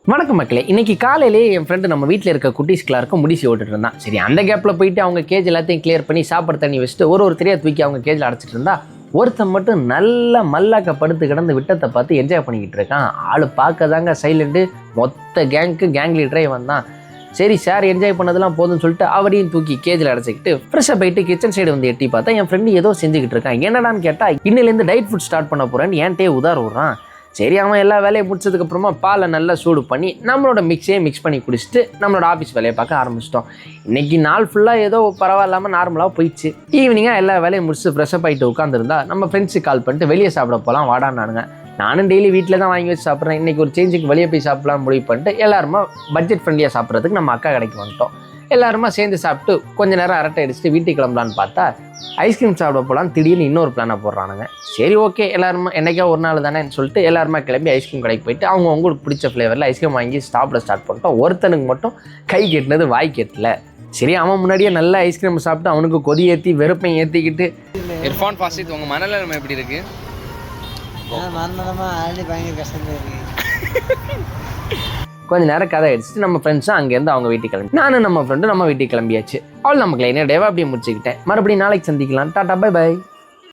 வணக்கம் மக்களே. இன்னைக்கு காலையிலே என் ஃப்ரெண்டு நம்ம வீட்டில் இருக்க குட்டீஸ்களாருக்கும் முடிச்சு ஓட்டுட்டு இருந்தான். சரி, அந்த கேப்பில் போயிட்டு அவங்க கேஜ் எல்லாத்தையும் கிளியர் பண்ணி சாப்பிட தண்ணி வச்சுட்டு ஒரு தெரியா தூக்கி அவங்க கேஜில் அடைச்சிட்டு இருந்தா, ஒருத்தன் மட்டும் நல்ல மல்லாக்க படுத்து கிடந்து விட்டத்தை பார்த்து என்ஜாய் பண்ணிக்கிட்டு இருக்கான். ஆள் பார்க்க தாங்க சைலண்டு. மொத்த கேங் லீடரே வந்தான். சரி சார், என்ஜாய் பண்ணதெல்லாம் போதும்னு சொல்லிட்டு அவரையும் தூக்கி கேஜில் அடைச்சிக்கிட்டு ஃப்ரெஷ்ஷாக போயிட்டு கிச்சன் சைடு வந்து எட்டி பார்த்தா என் ஃப்ரெண்டு ஏதோ செஞ்சுக்கிட்டு இருக்கான். என்னடான்னு கேட்டால், இன்னிலேருந்து டயட் ஃபுட் ஸ்டார்ட் பண்ண போகிறேன்னு என்கிட்டே உதார விட்றான். சரி, அவன் எல்லா வேலையை முடிச்சதுக்கப்புறமா பாலை நல்லா சூடு பண்ணி நம்மளோட மிக்ஸ் பண்ணி குடிச்சிட்டு நம்மளோட ஆஃபீஸ் வேலையை பார்க்க ஆரம்பிச்சிட்டோம். இன்றைக்கி நாள் ஃபுல்லாக ஏதோ பரவாயில்லாமல் நார்மலாக போயிடுச்சு. ஈவினிங்காக எல்லா வேலையும் முடிச்சு ஃப்ரெஷ்ஷப் ஆகிட்டு உட்காந்துருந்தா நம்ம ஃப்ரெண்ட்ஸுக்கு கால் பண்ணிட்டு வெளியே சாப்பிட போகலாம் வாடான்னானுங்க. நானும் டெய்லி வீட்டில் தான் வாங்கி வச்சு சாப்பிட்றேன். இன்றைக்கி ஒரு சேஞ்சுக்கு வெளியே போய் சாப்பிட்லாம் முடிவு பண்ணிட்டு எல்லாருமா பட்ஜெட் ஃப்ரெண்ட்லியாக சாப்பிட்றதுக்கு நம்ம அக்கா கடைக்கு வந்துட்டோம். எல்லாருமா சேர்ந்து சாப்பிட்டு கொஞ்ச நேரம் அரட்டை அடிச்சுட்டு வீட்டுக்கு கிளம்பலான்னு பார்த்தா ஐஸ்கிரீம் சாப்பிட போகலான்னு திடீர்னு இன்னொரு பிளானை போடுறானுங்க. சரி ஓகே, எல்லாருமா என்னைக்கா ஒரு நாள் தானேன்னு சொல்லிட்டு எல்லாருமா கிளம்பி ஐஸ்கிரீம் கடைக்கு போயிட்டு அவங்களுக்கு பிடிச்ச ஃப்ளேவரில் ஐஸ்கிரீம் வாங்கி சாப்பிட ஸ்டார்ட் பண்ணிட்டோம். ஒருத்தனுக்கு மட்டும் கை கெட்டினது வாய் கெட்டல. சரி, அவன் முன்னாடியே நல்ல ஐஸ்கிரீம் சாப்பிட்டு அவனுக்கு கொதி ஏற்றி வெறுப்பையும் ஏற்றிக்கிட்டு இர்ஃபான் ஃபாசித், உங்கள் மனநிலைமை எப்படி இருக்கு? கொஞ்ச நேரம் கதை அடிச்சுட்டு நம்ம ஃப்ரெண்ட்ஸும் அங்கேருந்து அவங்க வீட்டுக்கு கிளம்பி, நானும் நம்ம ஃப்ரெண்டும் நம்ம வீட்டுக்கு கிளம்பியாச்சு. அவள் நமக்கு லைனாக டேவா அப்படியே முடிச்சுக்கிட்டேன். மறுபடியும் நாளைக்கு சந்திக்கலாம். டாடா, பை பை.